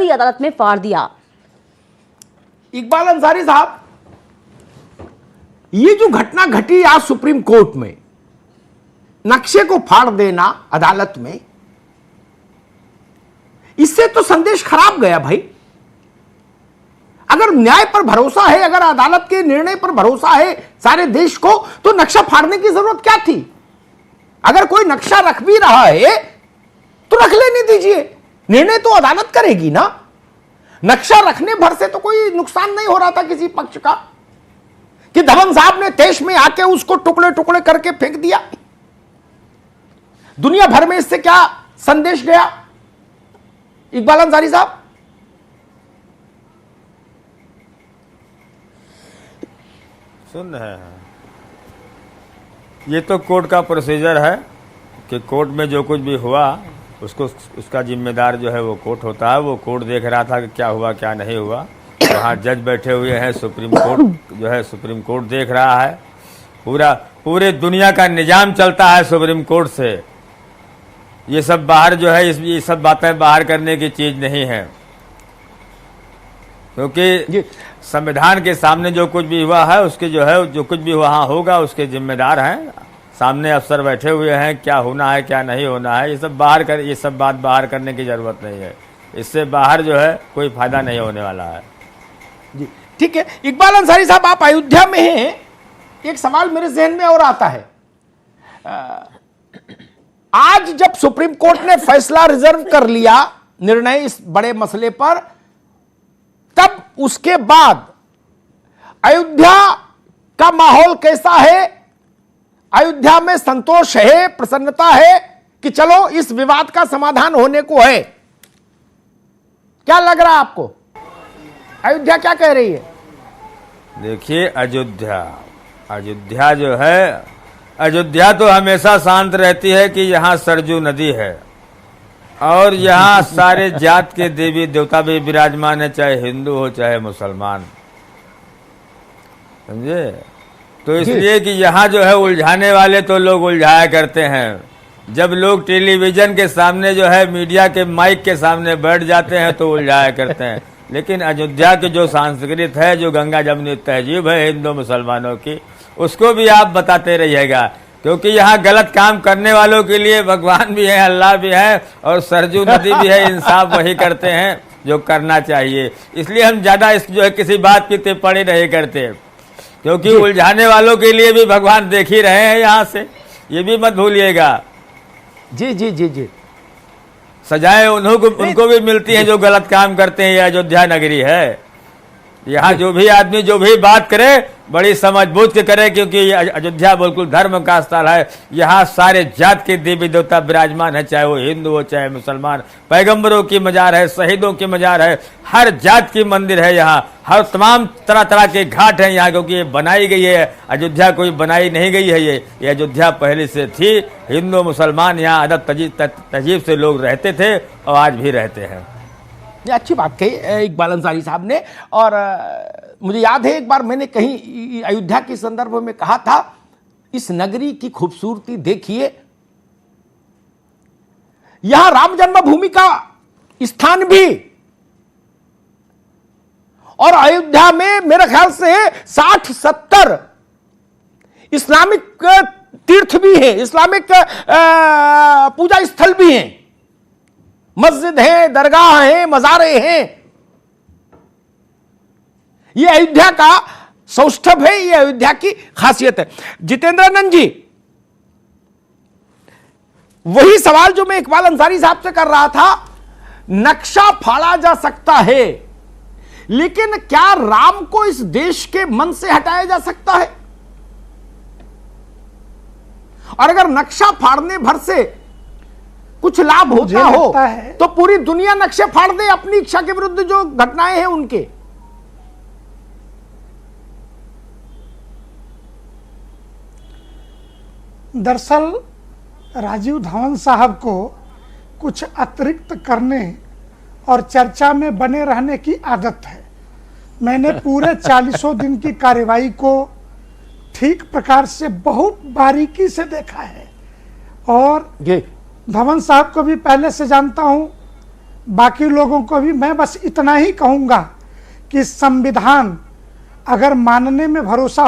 बड़ी अदालत में फाड़ दिया। इकबाल अंसारी साहब, ये जो घटना घटी आज सुप्रीम कोर्ट में, नक्शे को फाड़ देना अदालत में, इससे तो संदेश खराब गया भाई। अगर न्याय पर भरोसा है, अगर अदालत के निर्णय पर भरोसा है सारे देश को, तो नक्शा फाड़ने की जरूरत क्या थी? अगर कोई नक्शा रख भी रहा है तो रख लेने दीजिए, निर्णय तो अदालत करेगी ना। नक्शा रखने भर से तो कोई नुकसान नहीं हो रहा था किसी पक्ष का, कि धवन साहब ने देश में आके उसको टुकड़े टुकड़े करके फेंक दिया। दुनिया भर में इससे क्या संदेश गया इकबाल अंसारी साहब? सुन रहे हैं, ये तो कोर्ट का प्रोसीजर है कि कोर्ट में जो कुछ भी हुआ उसको उसका जिम्मेदार जो है वो कोर्ट होता है। वो कोर्ट देख रहा था कि क्या हुआ क्या नहीं हुआ। वहाँ जज बैठे हुए हैं, सुप्रीम कोर्ट जो है सुप्रीम कोर्ट देख रहा है। पूरे दुनिया का निजाम चलता है सुप्रीम कोर्ट से। ये सब बाहर जो है ये सब बातें बाहर करने की चीज नहीं है, क्योंकि संविधान के सामने जो कुछ भी हुआ है उसके जो है जो कुछ भी वहाँ होगा उसके जिम्मेदार हैं। सामने अफसर बैठे हुए हैं, क्या होना है क्या नहीं होना है ये सब बात बाहर करने की जरूरत नहीं है। इससे बाहर जो है कोई फायदा नहीं होने वाला है। जी ठीक है। इकबाल अंसारी साहब, आप अयोध्या में हैं, एक सवाल मेरे जहन में और आता है। आज जब सुप्रीम कोर्ट ने फैसला रिजर्व कर लिया निर्णय इस बड़े मसले पर, तब उसके बाद अयोध्या का माहौल कैसा है? अयोध्या में संतोष है, प्रसन्नता है कि चलो इस विवाद का समाधान होने को है? क्या लग रहा है आपको? अयोध्या क्या कह रही है? देखिए, अयोध्या जो है, अयोध्या तो हमेशा शांत रहती है कि यहाँ सरजू नदी है और यहाँ सारे जात के देवी देवता भी विराजमान है, चाहे हिंदू हो चाहे मुसलमान, समझे। तो इसलिए कि यहाँ जो है उलझाने वाले तो लोग उलझाया करते हैं। जब लोग टेलीविजन के सामने जो है मीडिया के माइक के सामने बैठ जाते हैं तो उलझाया करते हैं। लेकिन अयोध्या की जो संस्कृत है, जो गंगा जमुनी तहजीब है हिंदू मुसलमानों की, उसको भी आप बताते रहिएगा, क्योंकि यहाँ गलत काम करने वालों के लिए भगवान भी है, अल्लाह भी है और सरजू नदी भी है। इंसाफ वही करते हैं जो करना चाहिए। इसलिए हम ज्यादा इस जो है किसी बात की टिप्पणी नहीं करते, क्योंकि उलझाने वालों के लिए भी भगवान देख ही रहे हैं यहाँ से, ये भी मत भूलिएगा। जी जी जी जी। सजाएं उनको भी मिलती हैं जो गलत काम करते हैं। ये अयोध्या नगरी है, यहाँ जो भी आदमी जो भी बात करे बड़ी समझबूझ के करे, क्योंकि अयोध्या बिल्कुल धर्म का स्थल है। यहाँ सारे जात के देवी देवता विराजमान है, चाहे वो हिंदू हो चाहे मुसलमान। पैगंबरों की मजार है, शहीदों की मजार है, हर जात की मंदिर है यहाँ, हर तमाम तरह तरह के घाट हैं यहाँ, क्योंकि ये बनाई गई है। अयोध्या कोई बनाई नहीं गई है, ये अयोध्या पहले से थी। हिंदू मुसलमान यहाँ अदब तहजीब से लोग रहते थे और आज भी रहते हैं। ये अच्छी बात कही इकबाल अंसारी साहब ने। और मुझे याद है एक बार मैंने कहीं अयोध्या के संदर्भ में कहा था, इस नगरी की खूबसूरती देखिए, यहां राम जन्मभूमि का स्थान भी, और अयोध्या में मेरे ख्याल से 60-70 इस्लामिक तीर्थ भी हैं, इस्लामिक पूजा स्थल भी हैं, मस्जिद है, दरगाह है, मज़ारे हैं। ये अयोध्या का सौष्ठव है, ये अयोध्या की खासियत है। जितेंद्रानंद जी, वही सवाल जो मैं इकबाल अंसारी साहब से कर रहा था, नक्शा फाड़ा जा सकता है, लेकिन क्या राम को इस देश के मन से हटाया जा सकता है? और अगर नक्शा फाड़ने भर से कुछ लाभ होता हो तो पूरी दुनिया नक्शे फाड़ दे अपनी इच्छा के विरुद्ध जो घटनाएं हैं उनके। दरअसल राजीव धवन साहब को कुछ अतिरिक्त करने और चर्चा में बने रहने की आदत है। मैंने पूरे 40 दिन की कार्यवाही को ठीक प्रकार से बहुत बारीकी से देखा है और धवन साहब को भी पहले से जानता हूं। बाकी लोगों को भी मैं बस इतना ही कहूँगा कि संविधान अगर मानने में भरोसा